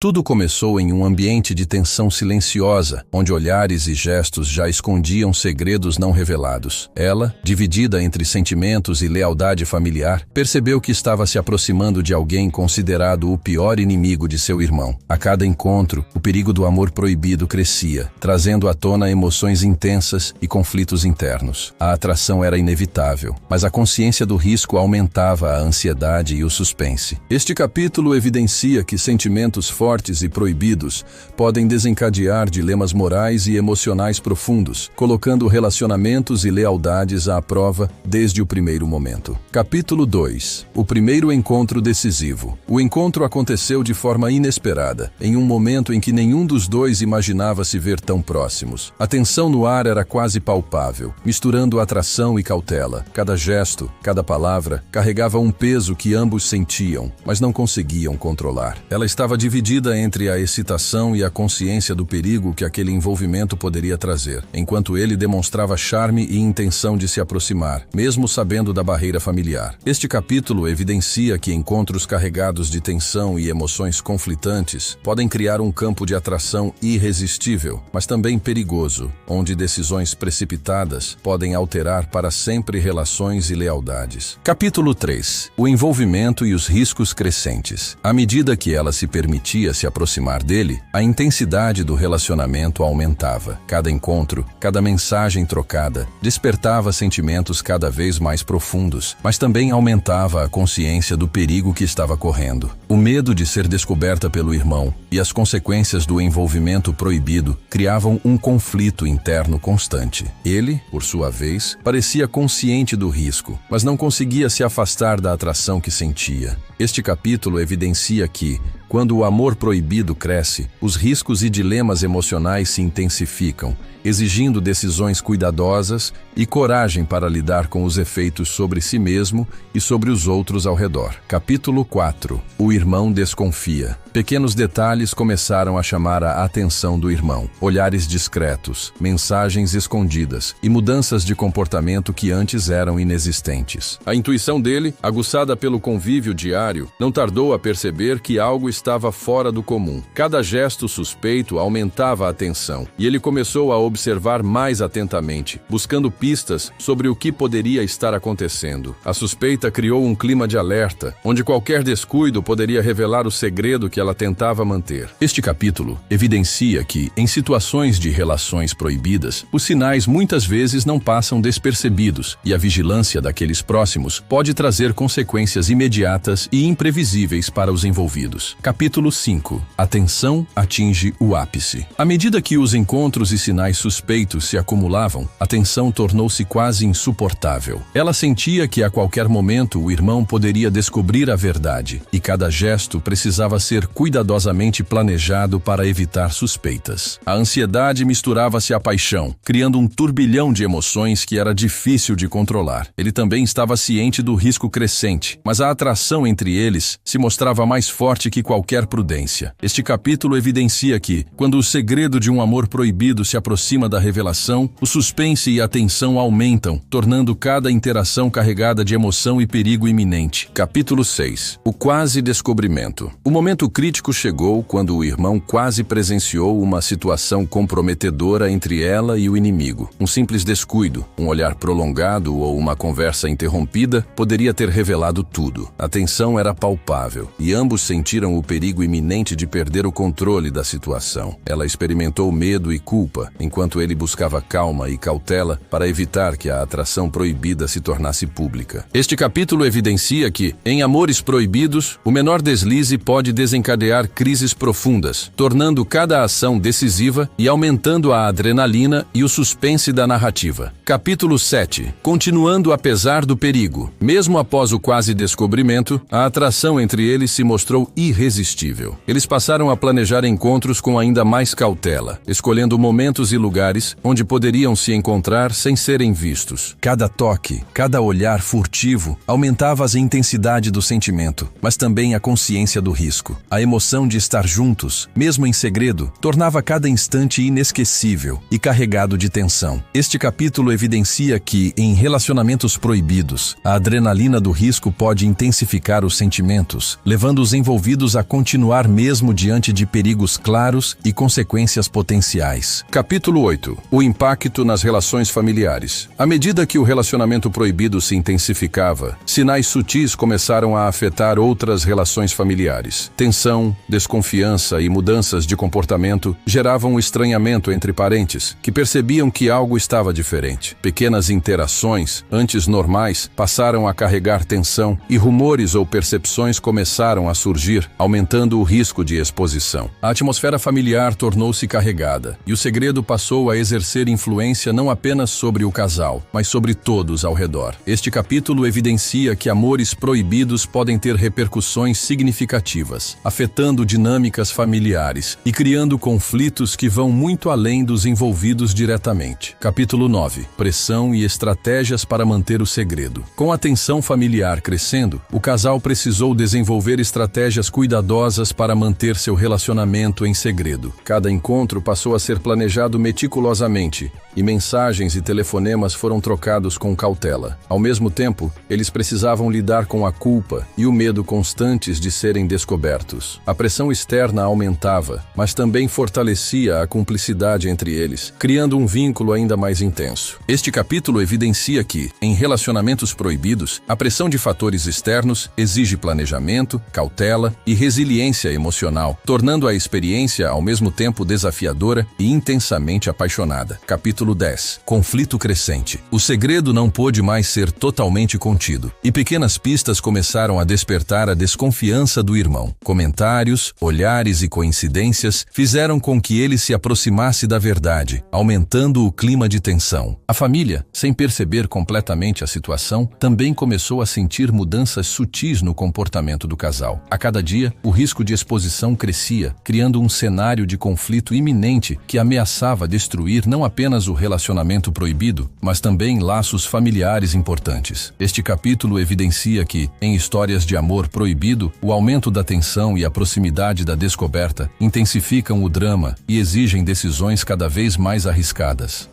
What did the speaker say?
Tudo começou em um ambiente de tensão silenciosa, onde olhares e gestos já escondiam segredos não revelados. Ela, dividida entre sentimentos e lealdade familiar, percebeu que estava se aproximando de alguém considerado o pior inimigo de seu irmão. A cada encontro, o perigo do amor proibido crescia, trazendo à tona emoções intensas e conflitos internos. A atração era inevitável, mas a consciência do risco aumentava a ansiedade e o suspense. Este capítulo evidencia que sentimentos fortes e proibidos podem desencadear dilemas morais e emocionais profundos, colocando relacionamentos e lealdades à prova desde o primeiro momento. Capítulo 2. O primeiro encontro decisivo. O encontro aconteceu de forma inesperada, em um momento em que nenhum dos dois imaginava se ver tão próximos. A tensão no ar era quase palpável, misturando atração e cautela. Cada gesto, cada palavra, carregava um peso que ambos sentiam, mas não conseguiam controlar. Ela estava dividida entre a excitação e a consciência do perigo que aquele envolvimento poderia trazer, enquanto ele demonstrava charme e intenção de se aproximar, mesmo sabendo da barreira familiar. Este capítulo evidencia que encontros carregados de tensão e emoções conflitantes podem criar um campo de atração irresistível, mas também perigoso, onde decisões precipitadas podem alterar para sempre relações e lealdades. Capítulo 3. O envolvimento e os riscos crescentes. À medida que ela se permitia se aproximar dele, a intensidade do relacionamento aumentava. Cada encontro, cada mensagem trocada, despertava sentimentos cada vez mais profundos, mas também aumentava a consciência do perigo que estava correndo. O medo de ser descoberta pelo irmão e as consequências do envolvimento proibido criavam um conflito interno constante. Ele, por sua vez, parecia consciente do risco, mas não conseguia se afastar da atração que sentia. Este capítulo evidencia que, quando o amor proibido cresce, os riscos e dilemas emocionais se intensificam, exigindo decisões cuidadosas e coragem para lidar com os efeitos sobre si mesmo e sobre os outros ao redor. Capítulo 4. O irmão desconfia. Pequenos detalhes começaram a chamar a atenção do irmão. Olhares discretos, mensagens escondidas e mudanças de comportamento que antes eram inexistentes. A intuição dele, aguçada pelo convívio diário, não tardou a perceber que algo estava fora do comum. Cada gesto suspeito aumentava a tensão, e ele começou a observar mais atentamente, buscando pistas sobre o que poderia estar acontecendo. A suspeita criou um clima de alerta, onde qualquer descuido poderia revelar o segredo que ela tentava manter. Este capítulo evidencia que, em situações de relações proibidas, os sinais muitas vezes não passam despercebidos, e a vigilância daqueles próximos pode trazer consequências imediatas e imprevisíveis para os envolvidos. Capítulo 5. A tensão atinge o ápice. À medida que os encontros e sinais suspeitos se acumulavam, a tensão tornou-se quase insuportável. Ela sentia que a qualquer momento o irmão poderia descobrir a verdade, e cada gesto precisava ser cuidadosamente planejado para evitar suspeitas. A ansiedade misturava-se à paixão, criando um turbilhão de emoções que era difícil de controlar. Ele também estava ciente do risco crescente, mas a atração entre eles se mostrava mais forte que qualquer prudência. Este capítulo evidencia que, quando o segredo de um amor proibido se aproxima da revelação, o suspense e a tensão aumentam, tornando cada interação carregada de emoção e perigo iminente. Capítulo 6. O quase descobrimento. O momento crítico chegou quando o irmão quase presenciou uma situação comprometedora entre ela e o inimigo. Um simples descuido, um olhar prolongado ou uma conversa interrompida poderia ter revelado tudo. A tensão era palpável, e ambos sentiram o perigo iminente de perder o controle da situação. Ela experimentou medo e culpa, enquanto ele buscava calma e cautela para evitar que a atração proibida se tornasse pública. Este capítulo evidencia que, em amores proibidos, o menor deslize pode desencadear crises profundas, tornando cada ação decisiva e aumentando a adrenalina e o suspense da narrativa. Capítulo 7. Continuando apesar do perigo. Mesmo após o quase descobrimento, a atração entre eles se mostrou irresistível. Eles passaram a planejar encontros com ainda mais cautela, escolhendo momentos e lugares onde poderiam se encontrar sem serem vistos. Cada toque, cada olhar furtivo aumentava a intensidade do sentimento, mas também a consciência do risco. A emoção de estar juntos, mesmo em segredo, tornava cada instante inesquecível e carregado de tensão. Este capítulo evidencia que, em relacionamentos proibidos, a adrenalina do risco pode intensificar os sentimentos, levando os envolvidos a continuar mesmo diante de perigos claros e consequências potenciais. Capítulo 8. O impacto nas relações familiares. À medida que o relacionamento proibido se intensificava, sinais sutis começaram a afetar outras relações familiares. Tensão, desconfiança e mudanças de comportamento geravam um estranhamento entre parentes, que percebiam que algo estava diferente. Pequenas interações, antes normais, passaram a carregar tensão e rumores ou percepções começaram a surgir, aumentando o risco de exposição. A atmosfera familiar tornou-se carregada, e o segredo passou a exercer influência não apenas sobre o casal, mas sobre todos ao redor. Este capítulo evidencia que amores proibidos podem ter repercussões significativas, afetando dinâmicas familiares e criando conflitos que vão muito além dos envolvidos diretamente. Capítulo 9. Pressão e estratégias para manter o segredo. Com a tensão familiar crescendo, o casal precisou desenvolver estratégias cuidadosas para manter seu relacionamento em segredo. Cada encontro passou a ser planejado meticulosamente, e mensagens e telefonemas foram trocados com cautela. Ao mesmo tempo, eles precisavam lidar com a culpa e o medo constantes de serem descobertos. A pressão externa aumentava, mas também fortalecia a cumplicidade entre eles, criando um vínculo ainda mais intenso. Este capítulo evidencia que, em relacionamentos proibidos, a pressão de fatores externos exige planejamento, cautela e resiliência emocional, tornando a experiência ao mesmo tempo desafiadora e intensamente apaixonada. Capítulo 10. Conflito crescente. O segredo não pôde mais ser totalmente contido, e pequenas pistas começaram a despertar a desconfiança do irmão. Comentários, olhares e coincidências fizeram com que ele se aproximasse da verdade, aumentando o clima de tensão. A família, sem perceber completamente a situação, também começou a sentir mudanças sutis no comportamento do casal. A cada dia, o risco de exposição crescia, criando um cenário de conflito iminente que ameaçava destruir não apenas o relacionamento proibido, mas também laços familiares importantes. Este capítulo evidencia que, em histórias de amor proibido, o aumento da tensão e a proximidade da descoberta intensificam o drama e exigem decisões cada vez mais arriscadas.